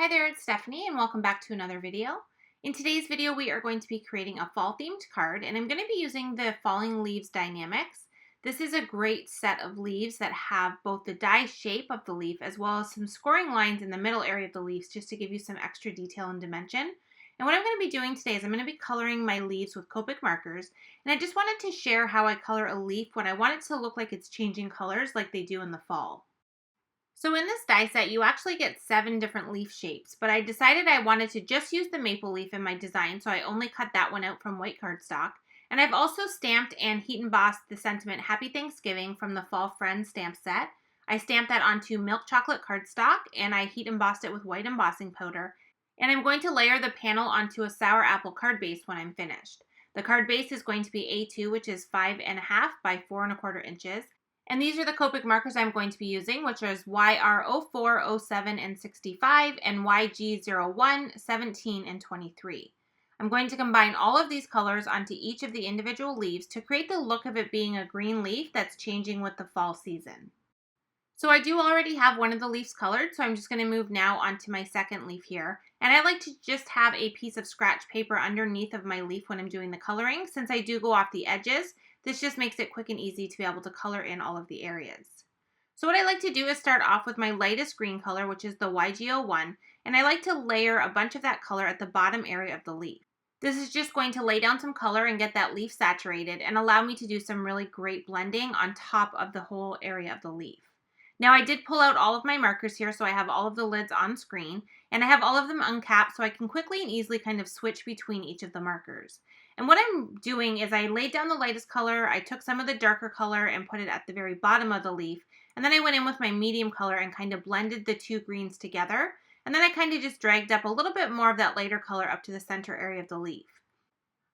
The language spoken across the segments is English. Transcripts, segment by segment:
Hi there, it's Stephanie and welcome back to another video. In today's video, we are going to be creating a fall themed card and I'm going to be using the Falling Leaves Die-namics. This is a great set of leaves that have both the die shape of the leaf as well as some scoring lines in the middle area of the leaves just to give you some extra detail and dimension. And what I'm going to be doing today is I'm going to be coloring my leaves with Copic markers, and I just wanted to share how I color a leaf when I want it to look like it's changing colors like they do in the fall. So in this die set, you actually get 7 different leaf shapes, but I decided I wanted to just use the maple leaf in my design, so I only cut that one out from white cardstock. And I've also stamped and heat embossed the sentiment Happy Thanksgiving from the Fall Friends stamp set. I stamped that onto milk chocolate cardstock and I heat embossed it with white embossing powder. And I'm going to layer the panel onto a sour apple card base when I'm finished. The card base is going to be A2, which is 5.5 by 4.25 inches. And these are the Copic markers I'm going to be using, which is YR04, 07, and 65, and YG01, 17, and 23. I'm going to combine all of these colors onto each of the individual leaves to create the look of it being a green leaf that's changing with the fall season. So I do already have one of the leaves colored, so I'm just going to move now onto my second leaf here. And I like to just have a piece of scratch paper underneath of my leaf when I'm doing the coloring, since I do go off the edges. This just makes it quick and easy to be able to color in all of the areas. So what I like to do is start off with my lightest green color, which is the YG01, and I like to layer a bunch of that color at the bottom area of the leaf. This is just going to lay down some color and get that leaf saturated and allow me to do some really great blending on top of the whole area of the leaf. Now I did pull out all of my markers here, so I have all of the lids on screen, and I have all of them uncapped so I can quickly and easily kind of switch between each of the markers. And what I'm doing is I laid down the lightest color, I took some of the darker color and put it at the very bottom of the leaf, and then I went in with my medium color and kind of blended the two greens together, and then I kind of just dragged up a little bit more of that lighter color up to the center area of the leaf.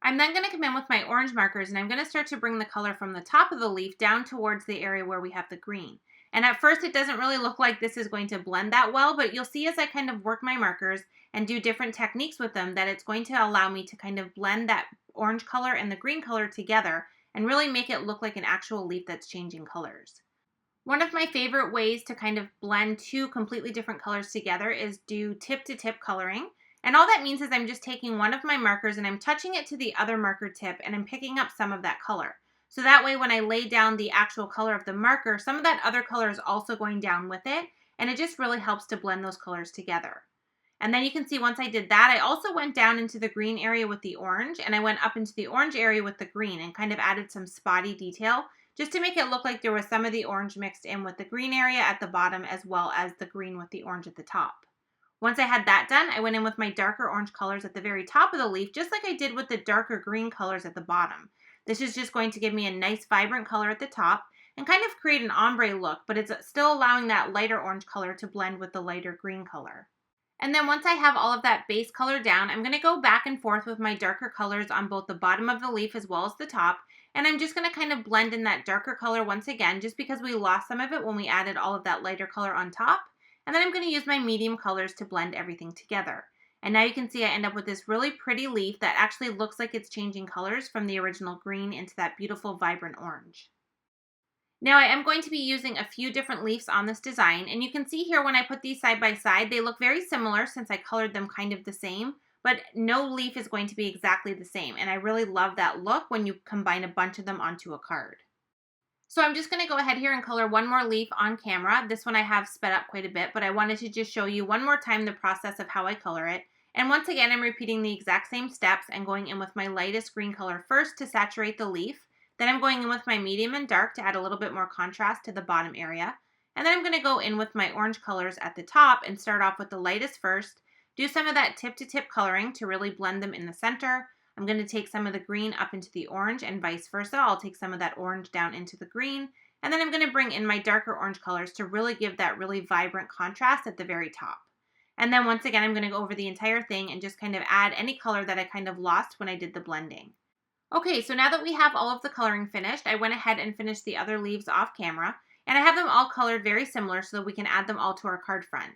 I'm then going to come in with my orange markers and I'm going to start to bring the color from the top of the leaf down towards the area where we have the green. And at first it doesn't really look like this is going to blend that well, but you'll see as I kind of work my markers and do different techniques with them that it's going to allow me to kind of blend that orange color and the green color together and really make it look like an actual leaf that's changing colors. One of my favorite ways to kind of blend two completely different colors together is do tip-to-tip coloring. And all that means is I'm just taking one of my markers and I'm touching it to the other marker tip and I'm picking up some of that color. So that way when I lay down the actual color of the marker, some of that other color is also going down with it, and it just really helps to blend those colors together. And then you can see once I did that, I also went down into the green area with the orange, and I went up into the orange area with the green and kind of added some spotty detail just to make it look like there was some of the orange mixed in with the green area at the bottom as well as the green with the orange at the top. Once I had that done, I went in with my darker orange colors at the very top of the leaf, just like I did with the darker green colors at the bottom. This is just going to give me a nice vibrant color at the top and kind of create an ombre look, but it's still allowing that lighter orange color to blend with the lighter green color. And then once I have all of that base color down, I'm going to go back and forth with my darker colors on both the bottom of the leaf as well as the top. And I'm just going to kind of blend in that darker color once again, just because we lost some of it when we added all of that lighter color on top. And then I'm going to use my medium colors to blend everything together. And now you can see I end up with this really pretty leaf that actually looks like it's changing colors from the original green into that beautiful vibrant orange. Now I am going to be using a few different leaves on this design, and you can see here when I put these side by side, they look very similar since I colored them kind of the same, but no leaf is going to be exactly the same, and I really love that look when you combine a bunch of them onto a card. So I'm just going to go ahead here and color one more leaf on camera. This one I have sped up quite a bit, but I wanted to just show you one more time the process of how I color it. And once again, I'm repeating the exact same steps and going in with my lightest green color first to saturate the leaf. Then I'm going in with my medium and dark to add a little bit more contrast to the bottom area. And then I'm going to go in with my orange colors at the top and start off with the lightest first. Do some of that tip-to-tip coloring to really blend them in the center. I'm going to take some of the green up into the orange and vice versa. I'll take some of that orange down into the green. And then I'm going to bring in my darker orange colors to really give that really vibrant contrast at the very top. And then once again, I'm going to go over the entire thing and just kind of add any color that I kind of lost when I did the blending. Okay, so now that we have all of the coloring finished, I went ahead and finished the other leaves off camera. And I have them all colored very similar so that we can add them all to our card front.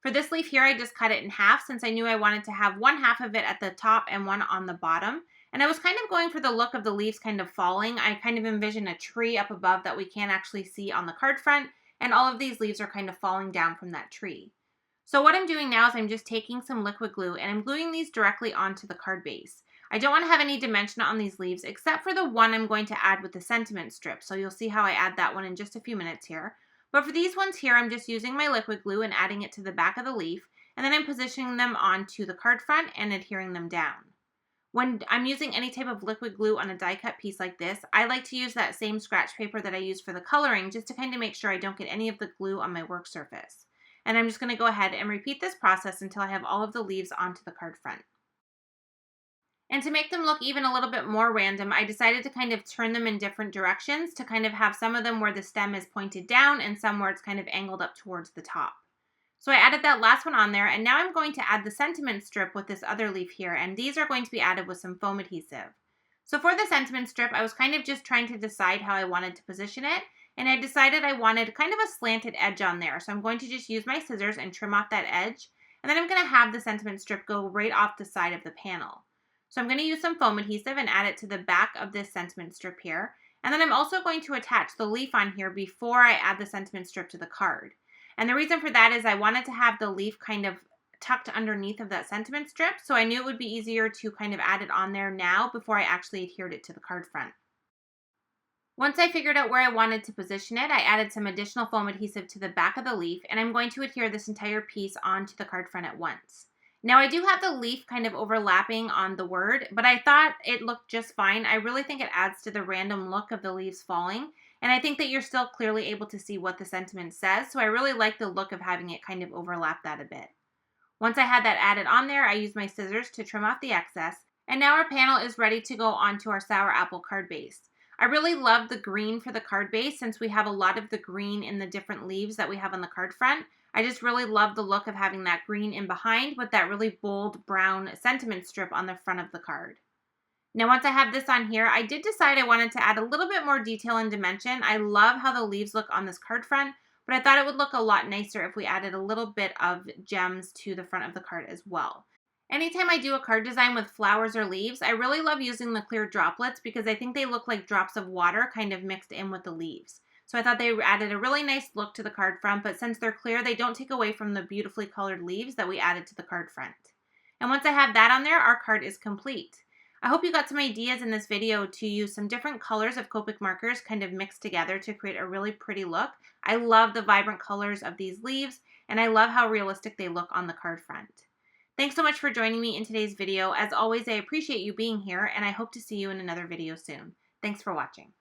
For this leaf here, I just cut it in half since I knew I wanted to have one half of it at the top and one on the bottom. And I was kind of going for the look of the leaves kind of falling. I kind of envision a tree up above that we can't actually see on the card front, and all of these leaves are kind of falling down from that tree. So what I'm doing now is I'm just taking some liquid glue and I'm gluing these directly onto the card base. I don't want to have any dimension on these leaves except for the one I'm going to add with the sentiment strip. So you'll see how I add that one in just a few minutes here. But for these ones here, I'm just using my liquid glue and adding it to the back of the leaf. And then I'm positioning them onto the card front and adhering them down. When I'm using any type of liquid glue on a die cut piece like this, I like to use that same scratch paper that I use for the coloring just to kind of make sure I don't get any of the glue on my work surface. And I'm just going to go ahead and repeat this process until I have all of the leaves onto the card front. And to make them look even a little bit more random, I decided to kind of turn them in different directions to kind of have some of them where the stem is pointed down and some where it's kind of angled up towards the top. So I added that last one on there, and now I'm going to add the sentiment strip with this other leaf here, and these are going to be added with some foam adhesive. So for the sentiment strip, I was kind of just trying to decide how I wanted to position it, and I decided I wanted kind of a slanted edge on there. So I'm going to just use my scissors and trim off that edge, and then I'm going to have the sentiment strip go right off the side of the panel. So I'm going to use some foam adhesive and add it to the back of this sentiment strip here, and then I'm also going to attach the leaf on here before I add the sentiment strip to the card. And the reason for that is I wanted to have the leaf kind of tucked underneath of that sentiment strip, so I knew it would be easier to kind of add it on there now before I actually adhered it to the card front. Once I figured out where I wanted to position it, I added some additional foam adhesive to the back of the leaf, and I'm going to adhere this entire piece onto the card front at once. Now I do have the leaf kind of overlapping on the word, but I thought it looked just fine. I really think it adds to the random look of the leaves falling, and I think that you're still clearly able to see what the sentiment says, so I really like the look of having it kind of overlap that a bit. Once I had that added on there, I used my scissors to trim off the excess, and now our panel is ready to go onto our sour apple card base. I really love the green for the card base since we have a lot of the green in the different leaves that we have on the card front. I just really love the look of having that green in behind with that really bold brown sentiment strip on the front of the card. Now once I have this on here, I did decide I wanted to add a little bit more detail and dimension. I love how the leaves look on this card front, but I thought it would look a lot nicer if we added a little bit of gems to the front of the card as well. Anytime I do a card design with flowers or leaves, I really love using the clear droplets because I think they look like drops of water kind of mixed in with the leaves. So I thought they added a really nice look to the card front, but since they're clear, they don't take away from the beautifully colored leaves that we added to the card front. And once I have that on there, our card is complete. I hope you got some ideas in this video to use some different colors of Copic markers kind of mixed together to create a really pretty look. I love the vibrant colors of these leaves, and I love how realistic they look on the card front. Thanks so much for joining me in today's video. As always, I appreciate you being here, and I hope to see you in another video soon. Thanks for watching.